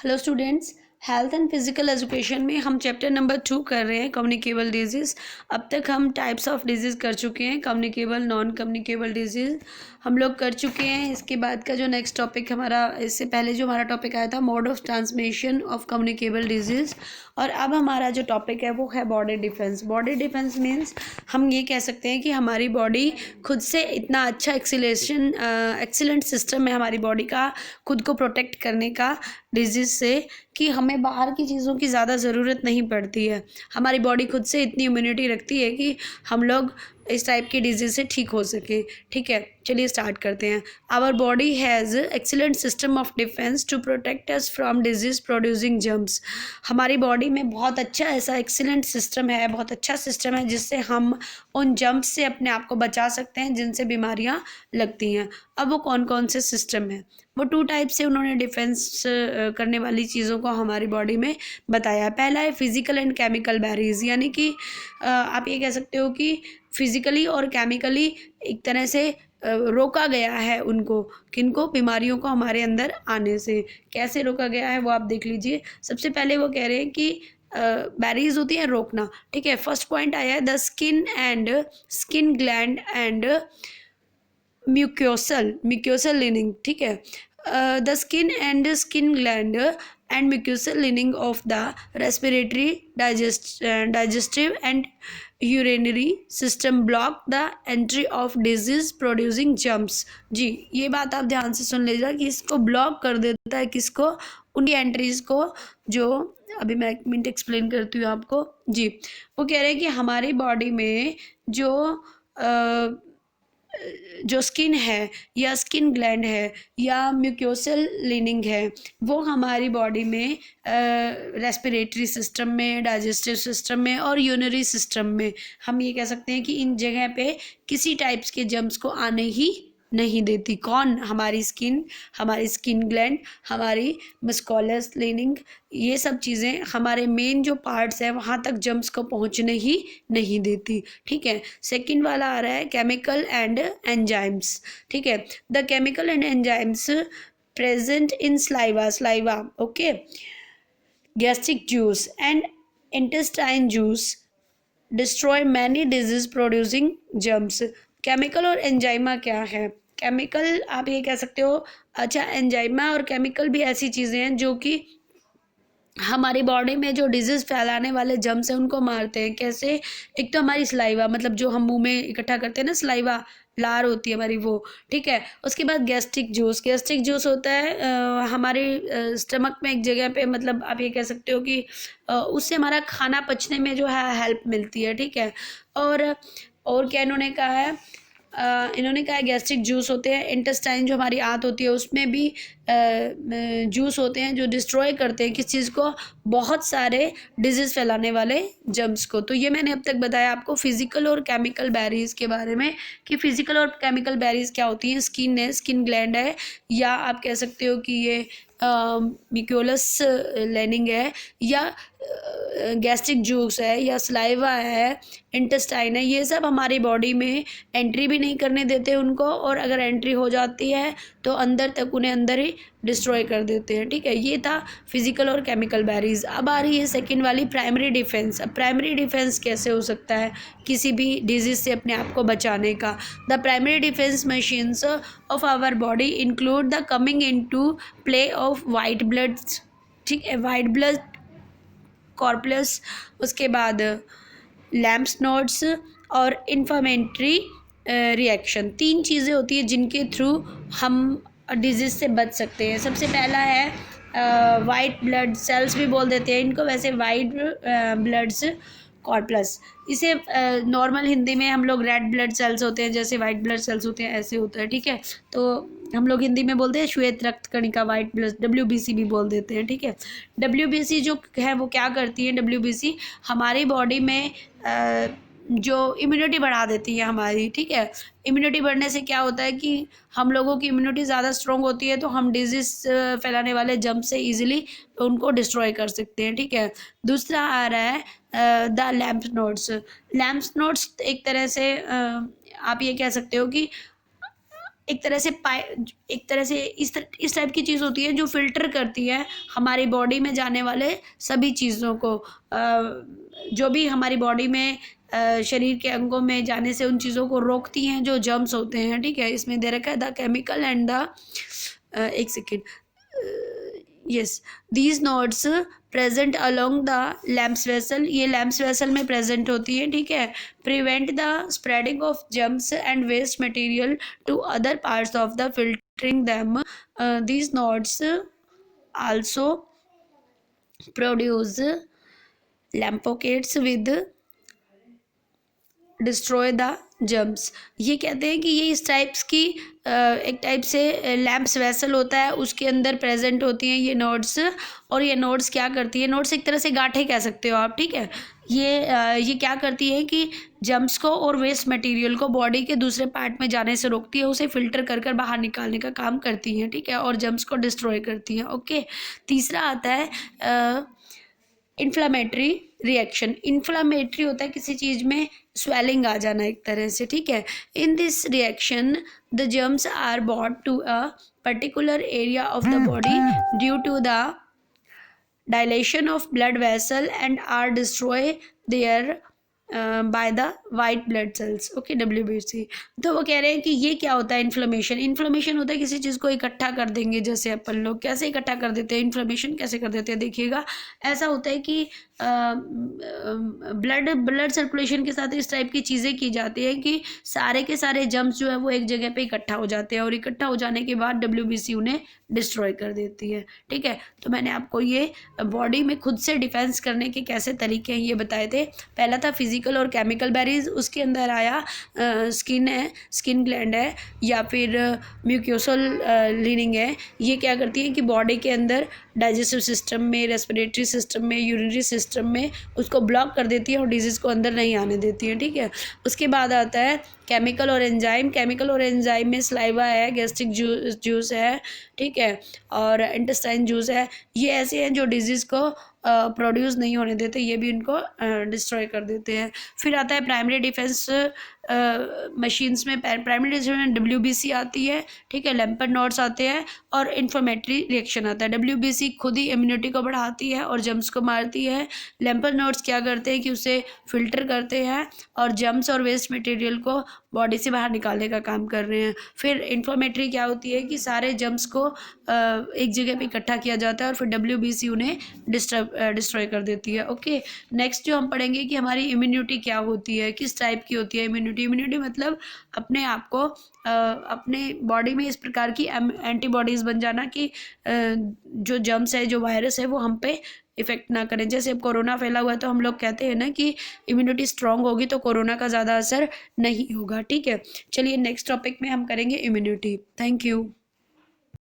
Hello students, health and physical education में हम chapter number 2 कर रहे हैं कम्युनिकेबल डिजीज़। अब तक हम टाइप्स ऑफ डिजीज़ कर चुके हैं, कम्युनिकेबल, नॉन कम्युनिकेबल डिजीज़ हम लोग कर चुके हैं। इसके बाद का जो नेक्स्ट टॉपिक हमारा, इससे पहले जो हमारा टॉपिक आया था mode of transmission of communicable disease, और अब हमारा जो टॉपिक है वो है body defence. Body defence means हम ये कह सकते हैं कि हमारी बॉडी खुद से इतना अच्छा एक्सीलेंट सिस्टम है हमारी बॉडी का खुद को प्रोटेक्ट करने का डिजीज़ से, कि हमें बाहर की चीज़ों की ज़्यादा ज़रूरत नहीं पड़ती है। हमारी बॉडी खुद से इतनी इम्यूनिटी रखती है कि हम लोग इस टाइप की डिजीज़ से ठीक हो सके। ठीक है, चलिए स्टार्ट करते हैं। Our body has excellent system of defence to protect us from disease producing germs. हमारी बॉडी में बहुत अच्छा ऐसा एक्सीलेंट सिस्टम है, बहुत अच्छा सिस्टम है जिससे हम उन जर्म्स से अपने आप को बचा सकते हैं जिनसे बीमारियां लगती हैं। अब वो कौन कौन से सिस्टम है, वो 2 टाइप से उन्होंने डिफेंस करने वाली चीज़ों को हमारी बॉडी में बताया। पहला है फिजिकल एंड केमिकल बैरियर्स, यानी कि आप ये कह सकते हो कि फिजिकली और केमिकली एक तरह से रोका गया है उनको, किनको, बीमारियों को हमारे अंदर आने से। कैसे रोका गया है वो आप देख लीजिए। सबसे पहले वो कह रहे हैं कि बैरियर्स होती है रोकना। ठीक है, फर्स्ट पॉइंट आया है the skin gland and mucosal leaning. ठीक है, the skin gland and mucosal lining of the respiratory, digestive and urinary system block the entry of disease producing germs। जी, ये बात आप ध्यान से सुन लीजिएगा कि इसको ब्लॉक कर देता है, किसको, उनकी एंट्रीज को, जो अभी मैं 1 मिनट एक्सप्लेन करती हूँ आपको। जी, वो कह रहे हैं कि हमारी बॉडी में जो स्किन है या स्किन ग्लैंड है या म्यूकोसल लिनिंग है, वो हमारी बॉडी में रेस्पिरेटरी सिस्टम में, डाइजेस्टिव सिस्टम में और यूरिनरी सिस्टम में, हम ये कह सकते हैं कि इन जगह पे किसी टाइप्स के जर्म्स को आने ही नहीं देती। कौन? हमारी स्किन ग्लैंड, हमारी मस्कुलस लिनिंग, ये सब चीज़ें हमारे मेन जो पार्ट्स हैं वहाँ तक जर्म्स को पहुँचने ही नहीं देती। ठीक है, सेकंड वाला आ रहा है केमिकल एंड एंजाइम्स। ठीक है, the chemical and enzymes present in saliva, okay, gastric juice and intestine juice destroy many disease producing germs. Chemical और एंजाइमा क्या है? केमिकल आप ये कह सकते हो, अच्छा, एंजाइमा और केमिकल भी ऐसी चीज़ें हैं जो कि हमारी बॉडी में जो डिजीज़ फैलाने वाले जर्म्स हैं उनको मारते हैं। कैसे? एक तो हमारी सलाइवा, मतलब जो हम मुंह में इकट्ठा करते हैं ना, सलाइवा, लार होती है हमारी, वो। ठीक है, उसके बाद गैस्ट्रिक जूस होता है हमारे स्टमक में एक जगह पे, मतलब आप ये कह सकते हो कि उससे हमारा खाना पचने में जो है हेल्प मिलती है। ठीक है, और क्या इन्होंने कहा है, इन्होंने कहा है गैस्ट्रिक जूस होते हैं, इंटेस्टाइन जो हमारी आंत होती है उसमें भी जूस होते हैं जो डिस्ट्रॉय करते हैं किस चीज़ को, बहुत सारे डिजीज़ फैलाने वाले जर्म्स को। तो ये मैंने अब तक बताया आपको फिजिकल और केमिकल बैरियर्स के बारे में, कि फिजिकल और केमिकल बैरियर्स क्या होती हैं। स्किन है, स्किन ग्लैंड है, या आप कह सकते हो कि ये म्यूकोलस लाइनिंग है, या गैस्ट्रिक जूस है, या सलाइवा है, इंटेस्टाइन है, ये सब हमारी बॉडी में एंट्री भी नहीं करने देते उनको, और अगर एंट्री हो जाती है तो अंदर तक उन्हें अंदर ही डिस्ट्रॉय कर देते हैं। ठीक है, ये था फिजिकल और केमिकल बैरियर्स। अब आ रही है सेकंड वाली, प्राइमरी डिफेंस। अब प्राइमरी डिफेंस कैसे हो सकता है किसी भी डिजीज से अपने आप को बचाने का? The primary defence machines of our body include the coming into play of white blood. ठीक है, वाइट ब्लड कॉर्पस, उसके बाद लैम्प्स नोड्स और इन्फ्लेमेटरी रिएक्शन। 3 चीज़ें होती है जिनके थ्रू हम डिजीज़ से बच सकते हैं। सबसे पहला है वाइट ब्लड सेल्स भी बोल देते हैं इनको, वैसे वाइट ब्लड्स कॉर्पस। इसे नॉर्मल हिंदी में हम लोग रेड ब्लड सेल्स होते हैं, जैसे वाइट ब्लड सेल्स होते हैं ऐसे होता है। ठीक है, तो हम लोग हिंदी में बोलते हैं श्वेत रक्त कणिका, वाइट ब्लड, WBC भी बोल देते हैं। ठीक है, WBC जो है वो क्या करती है? WBC हमारी बॉडी में जो इम्यूनिटी बढ़ा देती है हमारी। ठीक है, इम्यूनिटी बढ़ने से क्या होता है कि हम लोगों की इम्यूनिटी ज़्यादा स्ट्रॉन्ग होती है तो हम डिजीज़ फैलाने वाले जर्म से इजीली उनको डिस्ट्रॉय कर सकते हैं। ठीक है, दूसरा आ रहा है द लैम्प्स नोड्स एक तरह से आप ये कह सकते हो कि एक तरह से इस टाइप की चीज़ होती है जो फिल्टर करती है हमारी बॉडी में जाने वाले सभी चीज़ों को, जो भी हमारी बॉडी में शरीर के अंगों में जाने से उन चीज़ों को रोकती हैं जो जर्म्स होते हैं, ठीक है। इसमें दे रखा है द केमिकल एंड द एक second, yes, these nodes present along the lymphs vessel, ये लैम्प्स वेसल में प्रेजेंट होती है, ठीक है। Prevent the spreading of germs and waste material to other parts of the filtering them, these nodes also produce lymphocytes with destroy the germs. ये कहते हैं कि ये इस टाइप्स की एक टाइप से लैम्प्स वेसल होता है, उसके अंदर प्रेजेंट होती हैं ये नोड्स, और ये नोड्स क्या करती है, नोड्स एक तरह से गांठें कह सकते हो आप, ठीक है। ये क्या करती है कि जर्म्स को और वेस्ट मटेरियल को बॉडी के दूसरे पार्ट में जाने से रोकती है, उसे फिल्टर कर कर बाहर निकालने का काम करती हैं, ठीक है, और जर्म्स को डिस्ट्रॉय करती हैं। ओके, तीसरा आता है इन्फ्लामेटरी रिएक्शन। इन्फ्लामेटरी होता है किसी चीज़ में स्वेलिंग आ जाना एक तरह से, ठीक है। In this reaction the germs are bought to a particular area of the body due to the dilation of blood vessel and are destroy there by the white blood cells, okay, WBC। तो वो कह रहे हैं कि ये क्या होता है इन्फ्लेमेशन। इन्फ्लेमेशन होता है किसी चीज़ को इकट्ठा कर देंगे, जैसे अपन लोग कैसे इकट्ठा कर देते हैं, इन्फ्लेमेशन कैसे कर देते हैं, देखिएगा ऐसा होता है कि ब्लड सर्कुलेशन के साथ इस टाइप की चीज़ें की जाती है कि सारे के सारे जर्म्स जो है वो एक जगह पे इकट्ठा हो जाते हैं, और इकट्ठा हो जाने के बाद WBC उन्हें डिस्ट्रॉय कर देती है, ठीक है। तो मैंने आपको ये बॉडी में खुद से डिफेंस करने के कैसे तरीके हैं ये बताए थे। पहला था फिजिकल और केमिकल बैरियर्स, उसके अंदर आया स्किन है, स्किन ग्लैंड है, या फिर म्यूकोसल लीनिंग है। ये क्या करती है कि बॉडी के अंदर डाइजेस्टिव सिस्टम में, रेस्पिरेटरी सिस्टम में, यूरिनरी सिस्टम में उसको ब्लॉक कर देती है और डिजीज़ को अंदर नहीं आने देती है, ठीक है। उसके बाद आता है केमिकल और एंजाइम। केमिकल और एंजाइम में स्लाइवा है, गैस्ट्रिक जूस है, ठीक है, और इंटेस्टाइन जूस है। ये ऐसे हैं जो डिजीज़ को प्रोड्यूस नहीं होने देते, ये भी उनको डिस्ट्रॉय कर देते हैं। फिर आता है प्राइमरी डिफेंस मशीन्स में, प्राइमरी डिफेंस में WBC आती है, ठीक है, लैम्पर्ट नोड्स आते हैं और इन्फ्लेमेटरी रिएक्शन आता है। WBC खुद ही इम्यूनिटी को बढ़ाती है और जर्म्स को मारती है। लैम्पर्ट नोड्स क्या करते हैं कि उसे फिल्टर करते हैं और जर्म्स और वेस्ट मटेरियल को बॉडी से बाहर निकालने का काम कर रहे हैं। फिर इन्फ्लेमेटरी क्या होती है कि सारे जर्म्स को एक जगह पे इकट्ठा किया जाता है और फिर WBC उन्हें डिस्ट्रॉय कर देती है। ओके, नेक्स्ट जो हम पढ़ेंगे कि हमारी इम्यूनिटी क्या होती है, किस टाइप की होती है इम्यूनिटी मतलब अपने आप को अपने बॉडी में इस प्रकार की एंटीबॉडीज़ बन जाना कि जो जर्म्स है, जो वायरस है, वो हम पे इफेक्ट ना करें। जैसे अब कोरोना फैला हुआ है तो हम लोग कहते हैं ना कि इम्यूनिटी स्ट्रांग होगी तो कोरोना का ज़्यादा असर नहीं होगा, ठीक है। चलिए नेक्स्ट टॉपिक में हम करेंगे इम्यूनिटी। Thank you.